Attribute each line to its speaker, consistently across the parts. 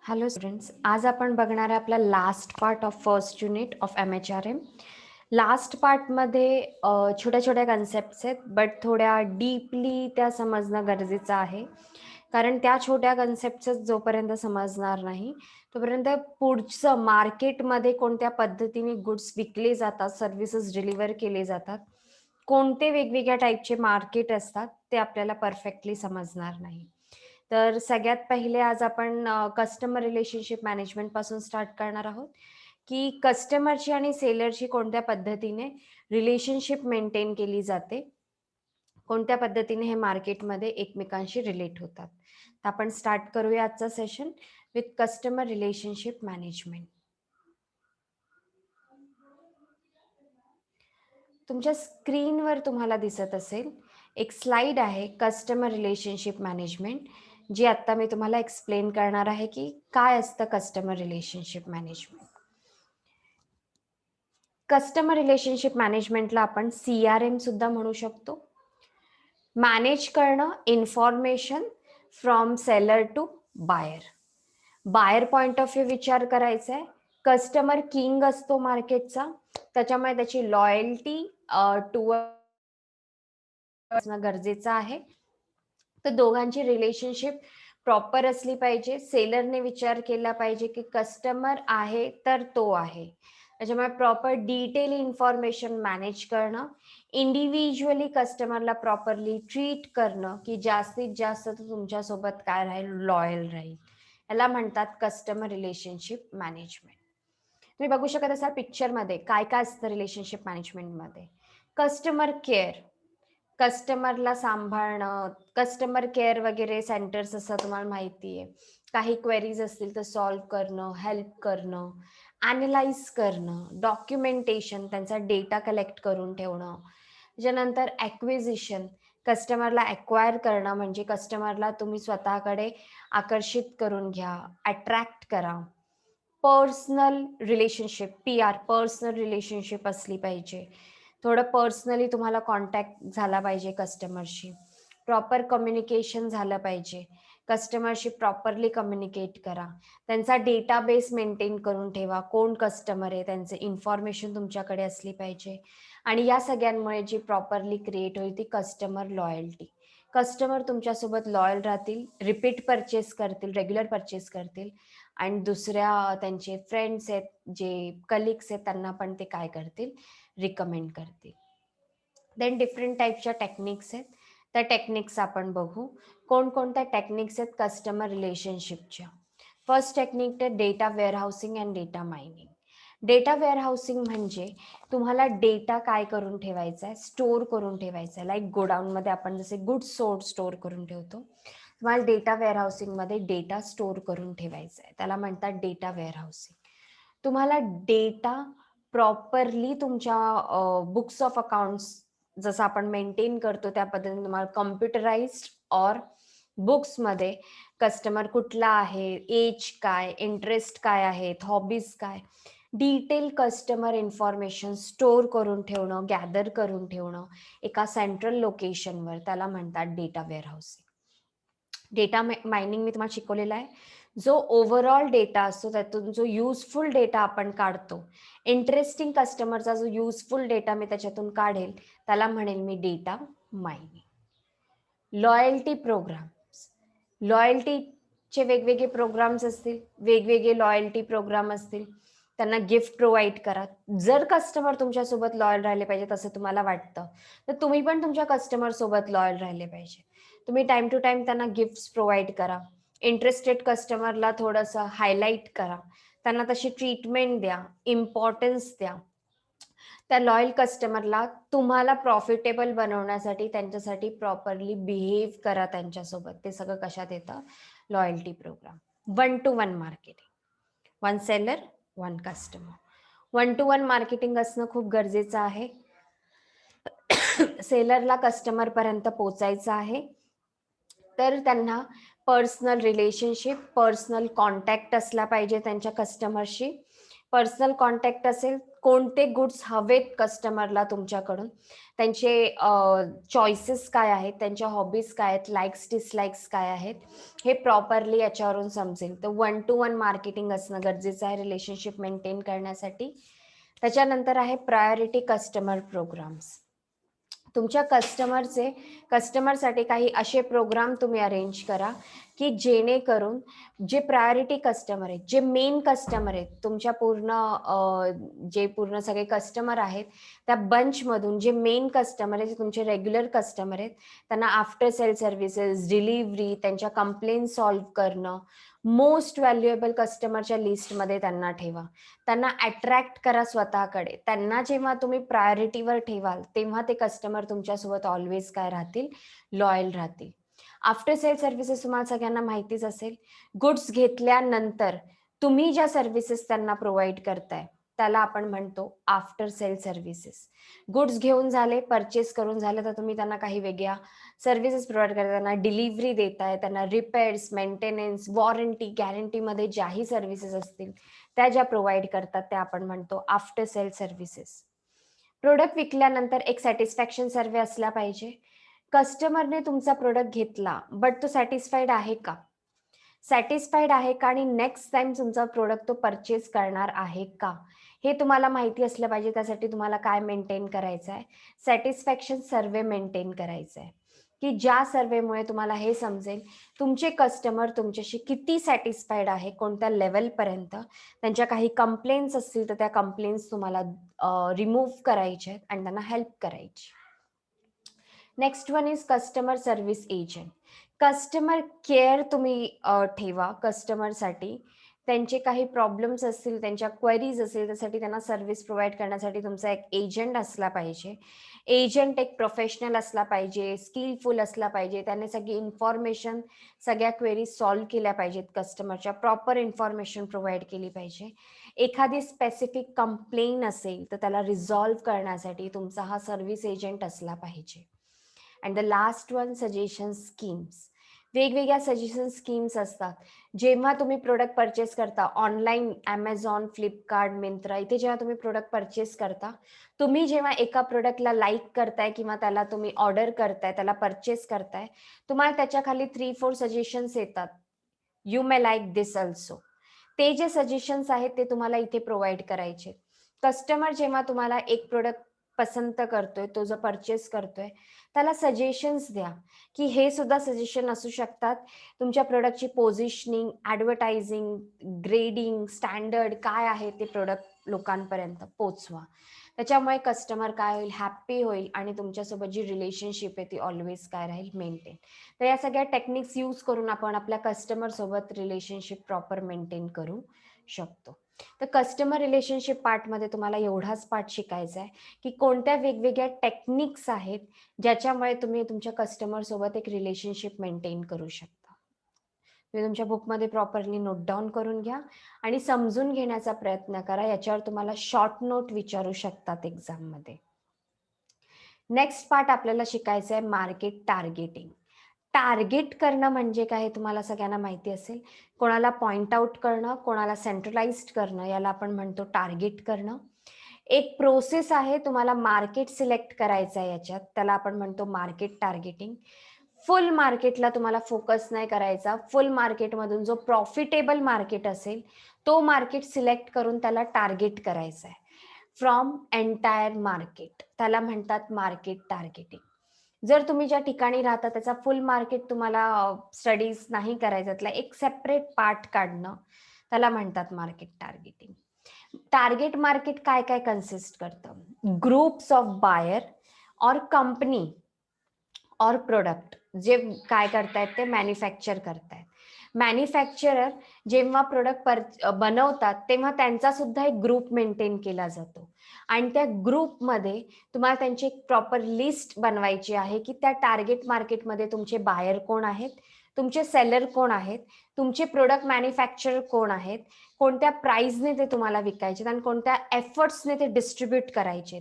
Speaker 1: Hello students, आज आपण बघणार आहे आपला last part of first unit of MHRM. Last पार्टमध्ये छोट्या छोट्या कन्सेप्ट्स आहेत, बट थोड्या डीपली त्या समजणं गरजेचं आहे. कारण त्या छोट्या कन्सेप्टच जोपर्यंत समजणार नाही तोपर्यंत पुढचं मार्केटमध्ये कोणत्या पद्धतीने गुड्स विकले जातात, सर्व्हिसेस डिलिव्हर केले जातात, कोणते वेगवेगळ्या टाईपचे मार्केट असतात ते आपल्याला परफेक्टली समजणार नाही. तर सगळ्यात पहिले आज आपण कस्टमर रिलेशनशिप मॅनेजमेंट पासून स्टार्ट करणार आहोत, की कस्टमरची आणि सेलरची कोणत्या पद्धतीने रिलेशनशिप मेंटेन केली जाते, कोणत्या पद्धतीने हे मार्केटमध्ये एकमेकांशी रिलेट होतात. तर आपण स्टार्ट करूया आजचा session with customer relationship management. तुमच्या स्क्रीनवर तुम्हाला दिसत असेल एक स्लाइड आहे कस्टमर रिलेशनशिप मॅनेजमेंट, जी आता मी तुम्हाला एक्सप्लेन करणार आहे की काय असतं customer relationship management. Customer relationship मॅनेजमेंटला आपण CRM सुद्धा म्हणू शकतो. मॅनेज करणं information from seller to buyer. Buyer point of view विचार करायचा आहे. कस्टमर किंग असतो मार्केटचा, त्याच्यामुळे त्याची लॉयल्टी टू असणं गरजेचं आहे. तर दोघांची रिलेशनशिप प्रॉपर असली पाहिजे. सेलरने विचार केला पाहिजे की कस्टमर आहे तर तो आहे, त्याच्यामुळे प्रॉपर डिटेल इन्फॉर्मेशन मॅनेज करणं, इंडिव्हिज्युअली कस्टमरला प्रॉपरली ट्रीट करणं की जास्तीत जास्त तो तुमच्यासोबत काय राहील, लॉयल राहील. याला म्हणतात कस्टमर रिलेशनशिप मॅनेजमेंट. तुम्ही बघू शकत असाल पिक्चरमध्ये काय काय असतं रिलेशनशिप मॅनेजमेंटमध्ये. कस्टमर केअर, कस्टमरला सांभाळणं, कस्टमर केअर वगैरे सेंटर्स असं तुम्हाला माहिती आहे. काही क्वेरीज असतील तर सॉल्व्ह करणं, हेल्प करणं, ॲनलाइज करणं, डॉक्युमेंटेशन, त्यांचा डेटा कलेक्ट करून ठेवणं. त्याच्यानंतर ॲक्विजिशन, कस्टमरला ॲक्वायर करणं म्हणजे कस्टमरला तुम्ही स्वतःकडे आकर्षित करून घ्या, अट्रॅक्ट करा. Personal relationship, PR, personal relationship असली पाहिजे. थोडं पर्सनली तुम्हाला कॉन्टॅक्ट झाला पाहिजे कस्टमरशी. प्रॉपर कम्युनिकेशन झालं पाहिजे. कस्टमरशी प्रॉपरली कम्युनिकेट करा. त्यांचा डेटाबेस मेंटेन करून ठेवा. कोण कस्टमर आहे, त्यांचे इन्फॉर्मेशन तुमच्याकडे असली पाहिजे. आणि या सगळ्यांमुळे जी प्रॉपरली क्रिएट होईल ती कस्टमर लॉयल्टी. कस्टमर तुमच्यासोबत लॉयल राहतील, रिपीट परचेस करतील, रेग्युलर परचेस करतील आणि दुसऱ्या त्यांचे फ्रेंड्स आहेत, जे कलिग्स आहेत, त्यांना पण ते काय करतील, रिकमेंड करतील. देन डिफरंट टाईपच्या टेक्निक्स आहेत, त्या टेक्निक्स आपण बघू. कोणकोणत्या टेक्निक्स आहेत कस्टमर रिलेशनशिपच्या. फर्स्ट टेक्निक आहे data वेअरहाऊसिंग and data mining. Data वेअरहाऊसिंग म्हणजे तुम्हाला डेटा काय करून ठेवायचा आहे, स्टोअर करून ठेवायचा आहे. लाईक गोडाऊनमध्ये आपण जसे गुड्स स्टोअर करून ठेवतो, तुम्हाला डेटा वेअरहाऊसिंगमध्ये डेटा स्टोअर करून ठेवायचा आहे. त्याला म्हणतात डेटा वेअरहाऊसिंग. तुम्हाला डेटा प्रॉपरली तुमच्या बुक्स ऑफ अकाउंट्स जसं आपण मेंटेन करतो त्या पद्धतीने तुम्हाला कम्प्युटराइज्ड ऑर बुक्समध्ये कस्टमर कुठला आहे, एज काय, इंटरेस्ट काय आहेत, हॉबीज काय, डिटेल कस्टमर इन्फॉर्मेशन स्टोअर करून ठेवणं, गॅदर करून ठेवणं एका सेंट्रल लोकेशनवर, त्याला म्हणतात डेटा वेअरहाऊसिंग. डेटा मायनिंग मी तुम्हाला शिकवलेला आहे. जो ओव्हरऑल डेटा असतो त्यातून जो युजफुल डेटा आपण काढतो, इंटरेस्टिंग कस्टमरचा जो युजफुल डेटा मी त्याच्यातून काढेल त्याला म्हणेल मी डेटा मायनिंग. लॉयल्टी प्रोग्राम्स, लॉयल्टीचे वेगवेगळे प्रोग्राम्स असतील, वेगवेगळे लॉयल्टी प्रोग्राम असतील, त्यांना गिफ्ट प्रोव्हाइड करा. जर कस्टमर तुमच्यासोबत लॉयल राहिले पाहिजे असं तुम्हाला वाटतं, तर तुम्ही पण तुमच्या कस्टमर सोबत लॉयल राहिले पाहिजे. तुम्ही टाइम टू टाइम त्यांना गिफ्ट्स प्रोव्हाइड करा. इंटरेस्टेड कस्टमरला थोडंसं हायलाईट करा, त्यांना तशी ट्रीटमेंट द्या, इम्पॉर्टन्स द्या. त्या लॉयल कस्टमरला तुम्हाला प्रॉफिटेबल बनवण्यासाठी त्यांच्यासाठी प्रॉपरली बिहेव करा त्यांच्यासोबत. ते सगळं कशात येतं, loyalty programme. 1-to-1 marketing, 1 seller 1 customer. 1-to-1 marketing असणं खूप गरजेचं आहे. सेलरला कस्टमर पर्यंत पोहोचायचं आहे, तर त्यांना पर्सनल रिलेशनशिप, पर्सनल कॉन्टॅक्ट असला पाहिजे त्यांच्या कस्टमरशी. पर्सनल कॉन्टॅक्ट असेल कोणते गुड्स हवेत कस्टमरला तुमच्याकडून, त्यांचे चॉईसेस काय आहेत, त्यांच्या हॉबीज काय आहेत, लाइक्स डिसलाइक्स काय आहेत, हे प्रॉपरली याच्यावरून समजेल. तर 1 to 1 मार्केटिंग असणं गरजेचं आहे रिलेशनशिप मेंटेन करण्यासाठी. त्याच्यानंतर आहे प्रायोरिटी कस्टमर प्रोग्राम्स. तुमच्या कस्टमरसाठी काही असे प्रोग्राम तुम्ही अरेंज करा, की जेणेकरून जे प्रायोरिटी कस्टमर आहेत, जे मेन कस्टमर आहेत, तुमच्या जे पूर्ण सगळे कस्टमर आहेत, त्या बंचमधून जे मेन कस्टमर आहेत, जे तुमचे रेग्युलर कस्टमर आहेत, त्यांना आफ्टर सेल सर्व्हिसेस, डिलिव्हरी, त्यांच्या कंप्लेंट सॉल्व्ह करणं, मोस्ट व्हॅल्युएबल कस्टमरच्या लिस्टमध्ये त्यांना ठेवा. त्यांना अट्रॅक्ट करा स्वतःकडे. त्यांना जेव्हा तुम्ही प्रायोरिटीवर ठेवाल, तेव्हा ते कस्टमर तुमच्यासोबत ऑलवेज काय राहतील, लॉयल राहतील. आफ्टर सेल सर्व्हिसेस तुम्हाला सगळ्यांना माहितीच असेल. गुड्स घेतल्यानंतर तुम्ही ज्या सर्व्हिसेस त्यांना प्रोव्हाइड करताय, त्याला आपण म्हणतो आफ्टर सेल सर्व्हिसेस. गुड्स घेऊन झाले, परचेस करून झाले, तर तुम्ही त्यांना काही वेगळ्या सर्व्हिसेस प्रोव्हाइड करताय. त्यांना डिलिव्हरी देताय, त्यांना रिपेअर्स, मेंटेनन्स, वॉरंटी, गॅरंटीमध्ये ज्याही सर्व्हिसेस असतील, त्या ज्या प्रोव्हाइड करतात त्या आपण म्हणतो आफ्टर सेल सर्व्हिसेस. प्रोडक्ट विकल्यानंतर एक सॅटिस्फॅक्शन सर्व्हे असला पाहिजे. कस्टमरने तुमचा प्रोडक्ट घेतला, बट तो सॅटिस्फाईड आहे का? सॅटिस्फाईड आहे का आणि नेक्स्ट टाइम तुमचा प्रोडक्ट तो परचेस करणार आहे का? हे तुम्हाला माहिती असलं पाहिजे. त्यासाठी तुम्हाला काय मेंटेन करायचं आहे? सॅटिस्फॅक्शन सर्व्हे मेंटेन करायचा आहे, की ज्या सर्व्हेमुळे तुम्हाला हे समजेल तुमचे कस्टमर तुमच्याशी किती सॅटिस्फाईड आहे, कोणत्या लेवलपर्यंत. त्यांच्या काही कंप्लेंट्स असतील तर त्या कंप्लेंट्स तुम्हाला रिमूव्ह करायच्या आहेत आणि त्यांना हेल्प करायची. Next one is customer service agent. Customer care तुम्ही ठेवा कस्टमरसाठी. त्यांचे काही प्रॉब्लेम्स असतील, त्यांच्या क्वेरीज असेल, त्यासाठी त्यांना सर्व्हिस प्रोव्हाइड करण्यासाठी तुमचा एक एजंट असला पाहिजे. एजंट एक प्रोफेशनल असला पाहिजे, स्किलफुल असला पाहिजे. त्याने सगळी इन्फॉर्मेशन, सगळ्या क्वेरीज सॉल्व्ह केल्या पाहिजेत, कस्टमरच्या प्रॉपर इन्फॉर्मेशन प्रोव्हाइड केली पाहिजे. एखादी स्पेसिफिक कंप्लेन असेल तर त्याला रिझॉल्व्ह करण्यासाठी तुमचा हा सर्व्हिस एजंट असला पाहिजे. And the last one, suggestion schemes. वेगवेगळ्या सजेशन स्कीम्स असतात. जेव्हा तुम्ही प्रोडक्ट परचेस करता ऑनलाईन, ॲमेझॉन, फ्लिपकार्ट, मिंत्रा, इथे जेव्हा तुम्ही प्रोडक्ट परचेस करता, तुम्ही जेव्हा एका प्रोडक्टला लाईक करताय किंवा त्याला तुम्ही ऑर्डर करताय, त्याला परचेस करताय, तुम्हाला त्याच्या खाली 3-4 सजेशन्स येतात. You may like this also. ते जे सजेशन्स आहेत ते तुम्हाला इथे प्रोव्हाइड करायचे. कस्टमर जेव्हा तुम्हाला एक प्रोडक्ट पसंत करतोय, तो जो परचेस करतोय, त्याला सजेशन्स द्या, की हे सुद्धा सजेशन असू शकतात. तुमच्या प्रोडक्टची पोझिशनिंग, ॲडव्हर्टायझिंग, ग्रेडिंग, स्टँडर्ड काय आहे ते प्रोडक्ट लोकांपर्यंत पोचवा. त्याच्यामुळे कस्टमर काय होईल, हॅप्पी होईल आणि तुमच्यासोबत जी रिलेशनशिप आहे ती ऑलवेज काय राहील, मेंटेन. तर या सगळ्या टेक्निक्स यूज करून आपण आपल्या कस्टमर सोबत रिलेशनशिप प्रॉपर मेंटेन करू शकतो. तर कस्टमर रिलेशनशिप पार्टमध्ये तुम्हाला एवढाच पार्ट शिकायचा आहे, की कोणत्या वेगवेगळ्या टेक्निक्स आहेत ज्याच्यामुळे तुम्ही तुमच्या कस्टमर सोबत एक रिलेशनशिप मेंटेन करू शकता. तुम्ही तुमच्या बुकमध्ये प्रॉपरली नोट डाऊन करून घ्या आणि समजून घेण्याचा प्रयत्न करा. याच्यावर तुम्हाला शॉर्ट नोट विचारू शकतात एक्झाममध्ये. नेक्स्ट पार्ट आपल्याला शिकायचं आहे मार्केट टार्गेटिंग. टार्गेट करणं म्हणजे काय हे तुम्हाला सगळ्यांना माहिती असेल. कोणाला पॉइंट आउट करणं, कोणाला सेंट्रलाइज्ड करणं, याला आपण म्हणतो टार्गेट करणं. एक प्रोसेस आहे, तुम्हाला मार्केट सिलेक्ट करायचं आहे याच्यात, त्याला आपण म्हणतो मार्केट टार्गेटिंग. फुल मार्केटला तुम्हाला फोकस नाही करायचा. फुल मार्केटमधून जो प्रॉफिटेबल मार्केट असेल तो मार्केट सिलेक्ट करून त्याला टार्गेट करायचा आहे. फ्रॉम एंटायर मार्केट, त्याला म्हणतात मार्केट टार्गेटिंग. जर तुम्ही ज्या ठिकाणी राहता त्याचा फुल मार्केट तुम्हाला स्टडीज नाही करायचा, त्यातला एक सेपरेट पार्ट काढणं, त्याला म्हणतात मार्केट टार्गेटिंग. टार्गेट मार्केट काय काय कन्सिस्ट करतं? ग्रुप्स ऑफ बायर और कंपनी और प्रोडक्ट जे काय करतायत ते मॅन्युफॅक्चर करतायत. मॅन्युफॅक्चरर जेव्हा प्रोडक्ट बनवतात तेव्हा त्यांचा सुद्धा एक ग्रुप मेंटेन केला जातो आणि त्या ग्रुपमध्ये तुम्हाला त्यांची एक प्रॉपर लिस्ट बनवायची आहे, की त्या टार्गेट मार्केटमध्ये तुमचे बायर कोण आहेत, तुमचे सेलर कोण आहेत, तुमचे प्रोडक्ट मॅन्युफॅक्चरर कोण आहेत, कोणत्या प्राइसने ते तुम्हाला विकायचे आणि कोणत्या एफर्ट्सने ते डिस्ट्रीब्यूट करायचे.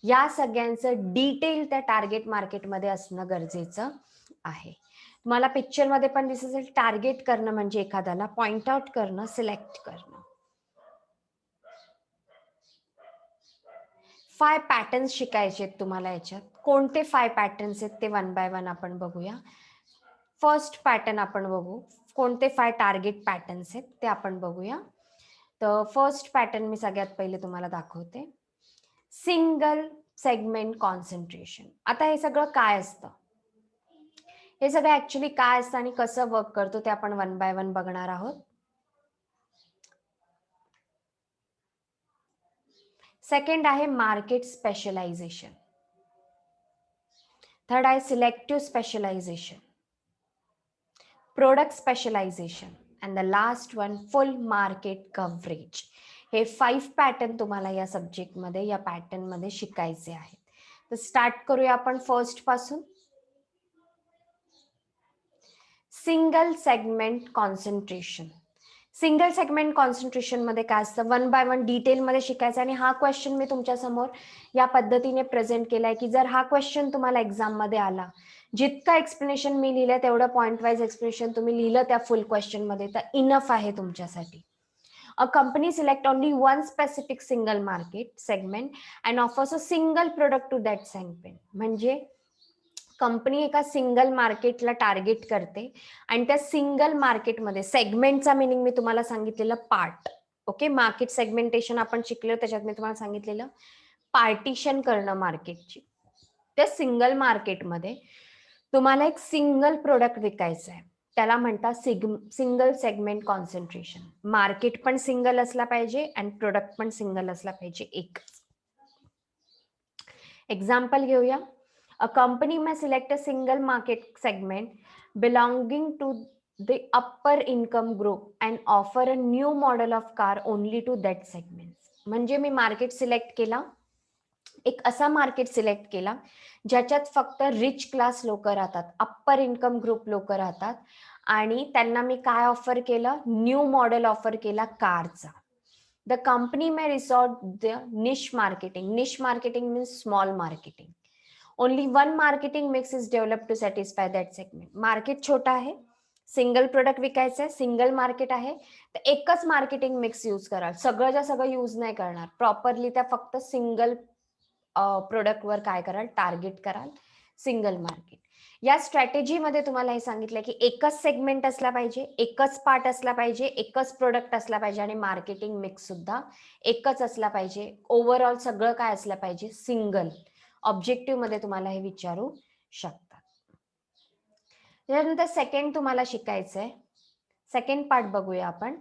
Speaker 1: या सगळ्यांचं डिटेल त्या टार्गेट मार्केटमध्ये असणं गरजेचं आहे. मला पिक्चरमध्ये पण दिसत असेल, टार्गेट करणं म्हणजे एखाद्याला पॉइंट आउट करणं, सिलेक्ट करणं. 5 पॅटर्न्स शिकायचे आहेत तुम्हाला याच्यात. कोणते 5 पॅटर्न्स आहेत ते वन बाय वन आपण बघूया. फर्स्ट पॅटर्न आपण बघू. कोणते 5 टार्गेट पॅटर्न्स आहेत ते आपण बघूया. तर फर्स्ट पॅटर्न मी सगळ्यात पहिले तुम्हाला दाखवते. Single segment concentration. आता हे सगळं काय असतं? हे सगळं ऍक्च्युली काय असतं आणि कसं वर्क करतो ते आपण वन बाय वन बघणार आहोत. सेकंड आहे मार्केट स्पेशलायझेशन. थर्ड आहे selective specialisation, product specialisation and the last one full market coverage. हे 5 पॅटर्न तुम्हाला या सब्जेक्टमध्ये या पॅटर्नमध्ये शिकायचे आहेत. तर स्टार्ट करूया आपण फर्स्ट पासून. Single segment concentration. Single segment concentration मध्ये काय असतं वन बाय वन डिटेलमध्ये शिकायचं. आणि हा क्वेश्चन मी तुमच्या समोर या पद्धतीने प्रेझेंट केलाय की जर हा क्वेश्चन तुम्हाला एक्झाम मध्ये आला, जितका एक्सप्लेनेशन मी लिहिलंय तेवढं पॉइंट वाईज एक्सप्लेनेशन तुम्ही लिहिलं त्या फुल क्वेश्चन मध्ये तर इनफ आहे तुमच्यासाठी. A company select only one specific single market segment and offers a single product to that segment. म्हणजे कंपनी एका सिंगल मार्केटला टार्गेट करते आणि त्या सिंगल मार्केटमध्ये सेगमेंटचा मिनिंग मी तुम्हाला सांगितलेलं पार्ट. ओके, मार्केट सेगमेंटेशन आपण शिकलो, त्याच्यात मी तुम्हाला सांगितलेलं पार्टिशन करणं मार्केटची. त्या सिंगल मार्केटमध्ये तुम्हाला एक सिंगल प्रोडक्ट विकायचं आहे, त्याला म्हणतात सिंगल सेगमेंट कॉन्सन्ट्रेशन. मार्केट पण सिंगल असला पाहिजे आणि प्रोडक्ट पण सिंगल असला पाहिजे एक. एक्झाम्पल घेऊया. A company may select a single market segment belonging to the upper income group and offer a new model of car only to that segment. म्हणजे मी मार्केट सिलेक्ट केला, एक असा मार्केट सिलेक्ट केला ज्याच्यात फक्त रिच क्लास लोक राहतात, upper income group लोक राहतात आणि त्यांना मी काय ऑफर केलं, न्यू मॉडेल ऑफर केला कारचा. The company may resort the niche marketing. Niche marketing means small marketing. Only one marketing mix is developed to satisfy that segment. Market छोटा आहे, सिंगल प्रोडक्ट विकायचं आहे, सिंगल मार्केट आहे, तर एकच मार्केटिंग मिक्स यूज कराल. सगळं सगळं यूज नाही करणार. प्रॉपरली त्या फक्त सिंगल प्रोडक्टवर काय कराल, टार्गेट कराल, सिंगल मार्केट. या स्ट्रॅटेजीमध्ये तुम्हाला हे सांगितलं की एकच सेगमेंट असला पाहिजे, एकच पार्ट असला पाहिजे, एकच प्रोडक्ट असला पाहिजे आणि मार्केटिंग मिक्स सुद्धा एकच असला पाहिजे. ओव्हरऑल सगळं काय असलं पाहिजे, सिंगल. ऑब्जेक्टिव्ह मध्ये तुम्हाला हे विचारू शकतात. त्यानंतर सेकंड तुम्हाला शिकायचंय, सेकंड पार्ट बघूया आपण.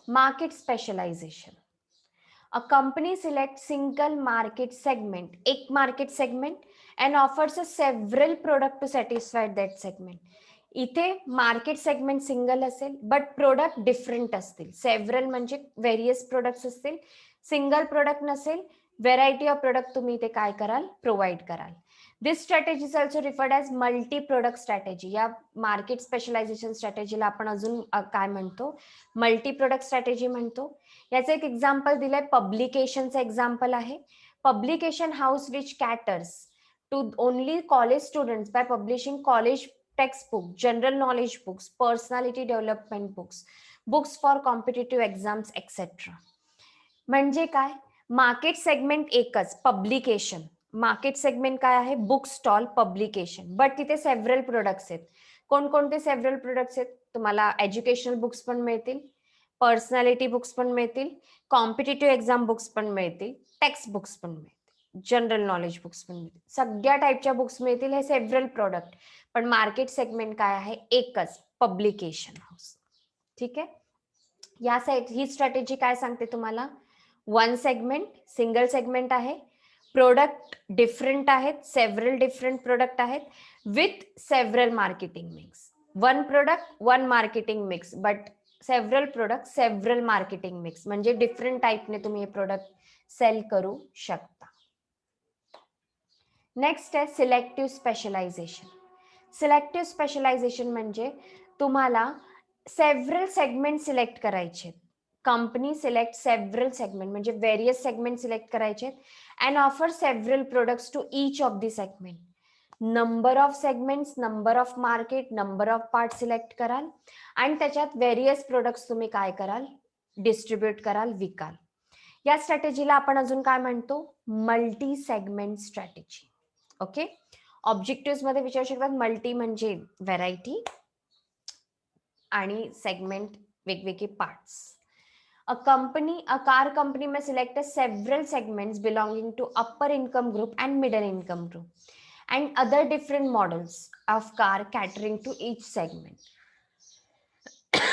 Speaker 1: Market specialisation. A company selects single market segment, एक market segment, and offers a several product to satisfy that segment. इथे मार्केट सेगमेंट सिंगल असेल बट प्रोडक्ट डिफरंट असतील. सेव्हरल म्हणजे व्हेरियस प्रोडक्ट्स असतील. Single product नसेल, variety of product तुम्ही इथे काय कराल, प्रोव्हाइड कराल. This strategy is also referred as multi product strategy. या मार्केट स्पेशलायझेशन स्ट्रॅटेजीला आपण अजून काय म्हणतो, मल्टी प्रोडक्ट स्ट्रॅटेजी म्हणतो. याचं एक एक्झाम्पल दिलंय, पब्लिकेशनचं एक्झाम्पल आहे. Publication house which caters to only college students by publishing college textbook, general knowledge books, personality development books, books for competitive exams etcetera. म्हणजे काय, मार्केट सेगमेंट एकच, पब्लिकेशन. मार्केट सेगमेंट काय आहे, बुक स्टॉल, पब्लिकेशन, बट तिथे several products आहेत. कोणकोणते several products आहेत, तुम्हाला एज्युकेशनल बुक्स पण मिळतील, पर्सनॅलिटी बुक्स पण मिळतील, कॉम्पिटेटिव्ह एक्झाम बुक्स पण मिळतील, टेक्स्ट बुक्स पण मिळतील, जनरल नॉलेज बुक्स पण मिळतील, सगळ्या टाईपच्या बुक्स मिळतील. हे सेव्हरल प्रोडक्ट. पण मार्केट सेगमेंट काय आहे, एकच, पब्लिकेशन हाऊस. ठीक आहे. या साईड ही स्ट्रॅटेजी काय सांगते तुम्हाला, वन सेगमेंट, सिंगल सेगमेंट आहे, प्रोडक्ट डिफरंट आहेत, सेव्हरल डिफरंट प्रोडक्ट आहेत, with several marketing mix. One product, one marketing mix, but several product, several marketing mix. म्हणजे डिफरंट टाईपने तुम्ही हे प्रोडक्ट सेल करू शकता. नेक्स्ट आहे सिलेक्टिव्ह स्पेशलायझेशन. सिलेक्टिव्ह स्पेशलायझेशन म्हणजे तुम्हाला सेव्हरल सेगमेंट सिलेक्ट करायचे. कंपनी सिलेक्ट सेव्हरल सेगमेंट म्हणजे व्हेरियस सेगमेंट सिलेक्ट करायचे and offer several products to each of the segment. Number of segments, number of market, number of part select कराल आणि त्याच्यात various products तुम्ही काय कराल, distribute कराल, विकाल. या स्ट्रॅटेजीला आपण अजून काय म्हणतो, multi segment strategy. Okay, objective मध्ये विचारू शकतात. मल्टी म्हणजे व्हेरायटी आणि सेगमेंट वेगवेगळे parts. A car company may select several segments belonging to upper income group and middle income group and other different models of car catering to each segment.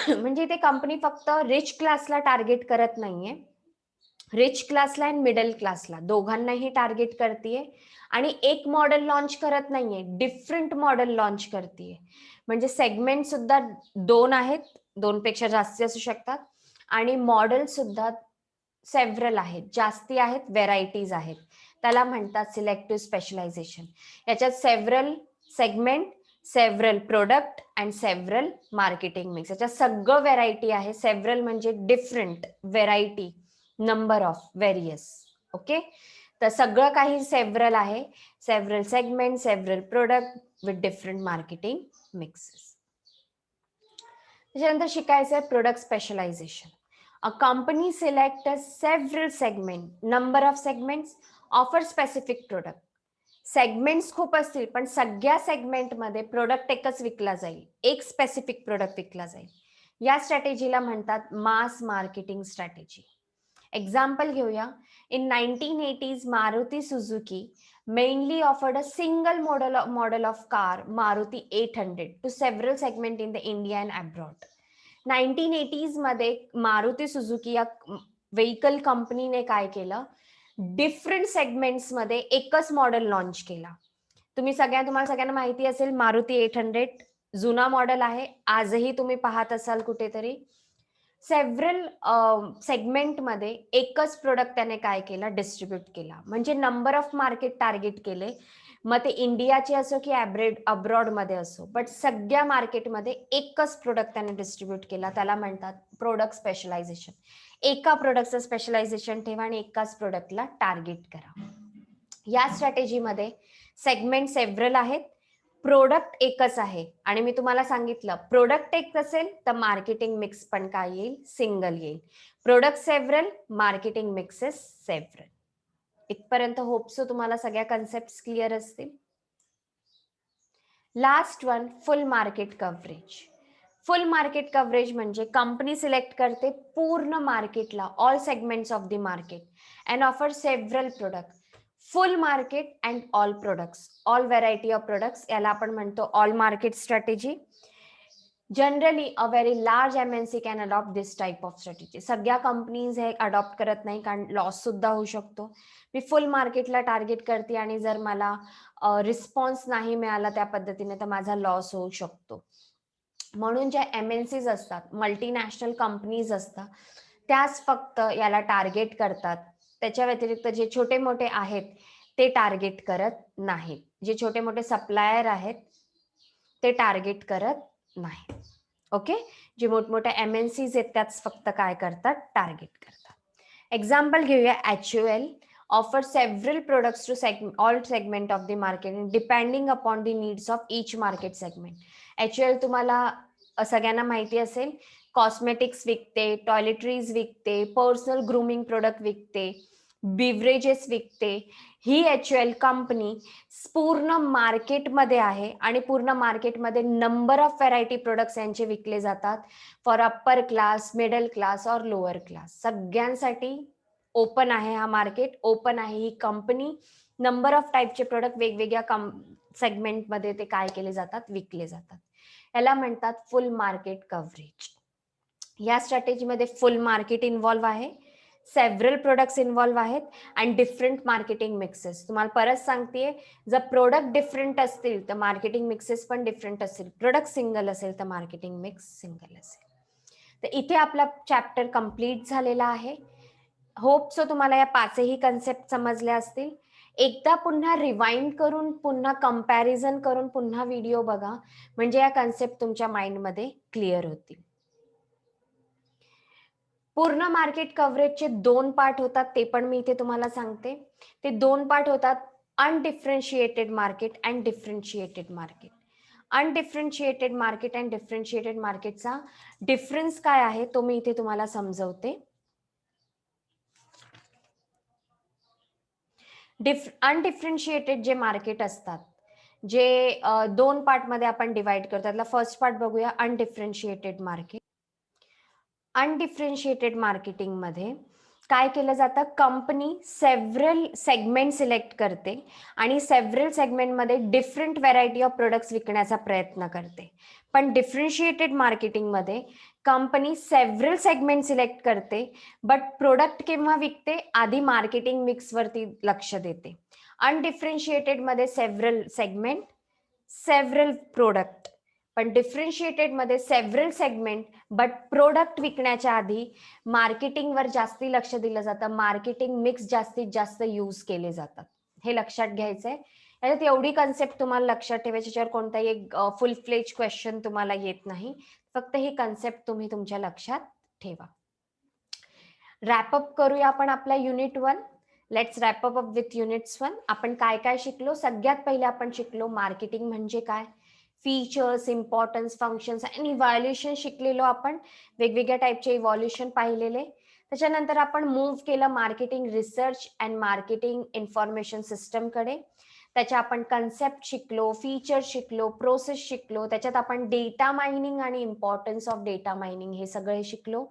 Speaker 1: म्हणजे ते company फक्त rich क्लासला target करत नाहीये, rich क्लासला आणि middle क्लासला दोघांनाही टार्गेट करतेय आणि एक मॉडेल लॉन्च करत नाहीये, डिफरंट मॉडेल लॉन्च करतेय. म्हणजे सेगमेंट सुद्धा दोन आहेत, दोनपेक्षा जास्ती असू शकतात आणि मॉडेल सुद्धा सेव्हरल आहेत, जास्ती आहेत, व्हेरायटीज आहेत. त्याला म्हणतात सिलेक्टिव्ह स्पेशलायझेशन. याच्यात several segment, several product and several marketing mix, याच्यात सगळं व्हेरायटी आहे. सेव्हरल म्हणजे different, variety number of, various. Okay, तर सगळं काही सेव्हरल आहे. Several segment, several product with different marketing mixes. त्याच्यानंतर शिकायचं आहे product specialisation. A company selects several segments, number of segments, offer specific product. Segments खूप असतील पण सगळ्या सेगमेंटमध्ये प्रोडक्ट एकच विकला जाईल, एक स्पेसिफिक प्रोडक्ट विकला जाईल. या स्ट्रॅटेजीला म्हणतात मास मार्केटिंग स्ट्रॅटेजी. एक्झाम्पल घेऊया. In 1980s Maruti Suzuki mainly offered a single model of car, Maruti 800, to several segment in the India and abroad. 1980s मध्ये मारुती सुझुकी या व्हेकल कंपनीने काय केलं, डिफरंट सेगमेंट्स मध्ये एकच मॉडेल लॉन्च केला. तुम्हाला सगळ्यांना माहिती असेल मारुती 800 जुना मॉडेल आहे, आजही तुम्ही पाहत असाल कुठेतरी. सेव्हरल सेगमेंटमध्ये एकच प्रोडक्ट त्याने काय केला, डिस्ट्रीब्यूट केला. म्हणजे नंबर ऑफ मार्केट टार्गेट केले, मग ते इंडियाचे असो की अब्रॉड मध्ये असो, बट सगळ्या मार्केटमध्ये एकच प्रोडक्ट त्याने डिस्ट्रीब्यूट केला. त्याला म्हणतात प्रोडक्ट स्पेशलायझेशन. एका प्रोडक्टचं स्पेशलायझेशन ठेवा आणि एकाच प्रोडक्टला टार्गेट करा. या स्ट्रॅटेजीमध्ये सेगमेंट सेव्हरल आहेत, प्रोडक्ट एकच आहे आणि मी तुम्हाला सांगितलं प्रोडक्ट एक असेल तर मार्केटिंग मिक्स पण काय येईल, सिंगल येईल. Product several, marketing mixes several. इथपर्यंत होपसो तुम्हाला सगळ्या कन्सेप्ट क्लिअर असतील. Last one, full market coverage. फुल मार्केट कव्हरेज म्हणजे कंपनी सिलेक्ट करते पूर्ण मार्केटला, all segments of the market and offer several product. Full market and all products, all variety of products, याला आपण म्हणतो all market strategy. Generally a very large MNC can adopt this type of strategy. सगळ्या companies हे adopt करत नाही कारण loss सुद्धा होऊ शकतो. मी फुल मार्केटला टार्गेट करते आणि जर मला रिस्पॉन्स नाही मिळाला त्या पद्धतीने तर माझा लॉस होऊ शकतो. म्हणून ज्या MNCs असतात, मल्टीनॅशनल कंपनीज असतात, त्याच फक्त याला टार्गेट करतात. त्याच्या व्यतिरिक्त जे छोटे मोठे आहेत ते टार्गेट करत नाहीत. जे छोटे मोठे सप्लायर आहेत ते टार्गेट करत नाही. ओके, जे मोठमोठ्या MNCs आहेत त्याच फक्त काय करतात, टार्गेट करतात. एक्झाम्पल घेऊया. HUL offer several products to all segment of the market depending upon the needs of each market segment. HUL तुम्हाला सगळ्यांना माहिती असेल, कॉस्मेटिक्स विकते, टॉयलेटरीज विकते, पर्सनल ग्रूमिंग प्रोडक्ट विकते, बिव्हरेजेस विकते. ही HUL कंपनी पूर्ण मार्केटमध्ये आहे आणि पूर्ण मार्केटमध्ये नंबर ऑफ व्हरायटी प्रोडक्ट्स यांचे विकले जातात for upper class, middle class और लोअर क्लास. सगळ्यांसाठी ओपन आहे हा मार्केट, ओपन आहे ही कंपनी. नंबर ऑफ टाईपचे प्रोडक्ट वेगवेगळ्या सेगमेंटमध्ये ते काय केले जातात, विकले जातात. याला म्हणतात फुल मार्केट कव्हरेज. या स्ट्रॅटेजीमध्ये फुल मार्केट इन्व्हॉल्व्ह आहे, सेव्हरल प्रोडक्ट्स इन्व्हॉल्व्ह आहेत आणि डिफरंट मार्केटिंग मिक्सेस. तुम्हाला परत सांगतेय, जर प्रोडक्ट डिफरंट असतील तर मार्केटिंग मिक्सेस पण डिफरंट असतील. प्रोडक्ट सिंगल असेल तर मार्केटिंग मिक्स सिंगल असेल. तर इथे आपला चॅप्टर कंप्लीट झालेला आहे. होप सो तुम्हाला या पाचही कन्सेप्ट समजल्या असतील. एकदा पुन्हा रिवाइंड करून, पुन्हा कंपॅरिझन करून पुन्हा व्हिडिओ बघा, म्हणजे या कन्सेप्ट तुमच्या माइंडमध्ये क्लिअर होतील. पूर्ण मार्केट कव्हरेजचे 2 पार्ट होतात, ते पण मी इथे तुम्हाला सांगते. ते 2 पार्ट होतात. Undifferentiated market and differentiated market. Undifferentiated market and differentiated मार्केटचा डिफरन्स काय आहे तो मी इथे तुम्हाला समजवते. अनडिफरेन्शिएटेड जे मार्केट असतात, जे 2 पार्टमध्ये आपण डिवाइड करतो. त्यातला फर्स्ट पार्ट बघूया, अनडिफरेन्शिएटेड मार्केट. अनडिफरेन्शिएटेड मार्केटिंगमध्ये काय केलं जातं, कंपनी सेव्हरल सेगमेंट सिलेक्ट करते आणि सेव्हरल सेगमेंटमध्ये डिफरंट व्हरायटी ऑफ प्रोडक्ट्स विकण्याचा प्रयत्न करते. पण डिफरेन्शिएटेड मार्केटिंगमध्ये कंपनी सेव्हरल सेगमेंट सिलेक्ट करते, बट प्रोडक्ट केव्हा विकते, आधी मार्केटिंग मिक्सवरती लक्ष देते. अनडिफरेन्शिएटेड मध्ये सेव्हरल सेगमेंट, सेव्हरल प्रोडक्ट. पण डिफरेन्शिएटेड मध्ये सेव्हरल सेगमेंट बट प्रोडक्ट विकण्याच्या आधी मार्केटिंगवर जास्ती लक्ष दिलं जातं. मार्केटिंग मिक्स जास्तीत जास्त यूज केले जातात. हे लक्षात घ्यायचंय. याच्यात एवढी कन्सेप्ट तुम्हाला लक्षात ठेवायची, याच्यावर कोणताही एक फुल फ्लेज क्वेश्चन तुम्हाला येत नाही. फक्त ही कन्सेप्ट तुम्ही तुमच्या लक्षात ठेवा. रॅपअप करूया आपण आपला unit 1. Let's wrap up with units 1. आपण काय काय शिकलो? सगळ्यात पहिले आपण शिकलो मार्केटिंग म्हणजे काय, फीचर्स, इम्पॉर्टन्स, फंक्शन्स आणि इव्हॅल्युएशन शिकलेलो आपण. वेगवेगळ्या टाईपचे इव्हॅल्युएशन पाहिलेले. त्याच्यानंतर आपण मूव्ह केलं marketing research and marketing information system कडे. त्याच्या आपण कन्सेप्ट शिकलो, फीचर्स शिकलो, प्रोसेस शिकलो. त्याच्यात आपण डेटा मायनिंग आणि इम्पॉर्टन्स ऑफ डेटा मायनिंग हे सगळे शिकलो.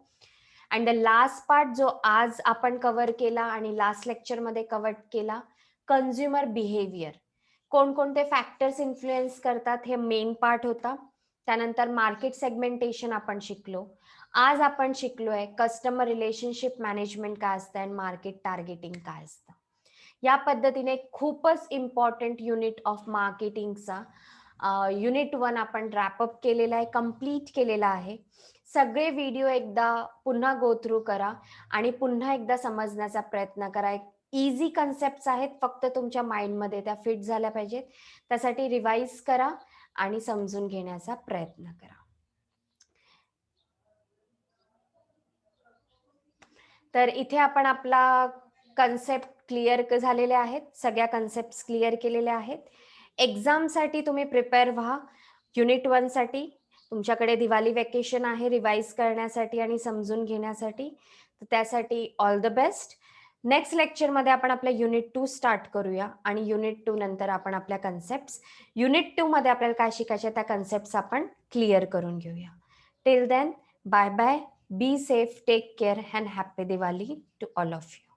Speaker 1: अँड द लास्ट पार्ट जो आज आपण कव्हर केला आणि लास्ट लेक्चरमध्ये कव्हर केला, कन्झ्युमर बिहेवियर. कोणकोणते फॅक्टर्स इन्फ्लुएन्स करतात हे मेन पार्ट होता. त्यानंतर मार्केट सेगमेंटेशन आपण शिकलो. आज आपण शिकलोय कस्टमर रिलेशनशिप मॅनेजमेंट काय असतं आणि मार्केट टार्गेटिंग काय असतं. या पद्धतीने खूपच इम्पॉर्टंट युनिट ऑफ मार्केटिंगचा युनिट 1 आपण रॅपअप केलेला आहे, कम्प्लीट केलेला आहे. सगळे व्हिडिओ एकदा पुन्हा गो थ्रू करा आणि पुन्हा एकदा समजण्याचा प्रयत्न करा. इझी कन्सेप्ट आहेत, फक्त तुमच्या माइंडमध्ये त्या फिट झाल्या पाहिजेत. त्यासाठी रिवाइज करा आणि समजून घेण्याचा प्रयत्न करा. तर इथे आपण आपला कन्सेप्ट क्लिअर झालेले आहेत, सगळ्या कन्सेप्ट क्लिअर केलेल्या आहेत. एक्झामसाठी तुम्ही प्रिपेअर व्हा. युनिट 1 साठी तुमच्याकडे दिवाळी वेकेशन आहे रिवाइज करण्यासाठी आणि समजून घेण्यासाठी. तर त्यासाठी ऑल द बेस्ट. नेक्स्ट लेक्चरमध्ये आपण आपल्या युनिट 2 स्टार्ट करूया आणि युनिट 2 नंतर आपण आपल्या कन्सेप्ट युनिट 2 मध्ये आपल्याला काय शिकायचे त्या कन्सेप्ट आपण क्लिअर करून घेऊया. Till then, bye bye, be safe, take care and happy Diwali to all of you.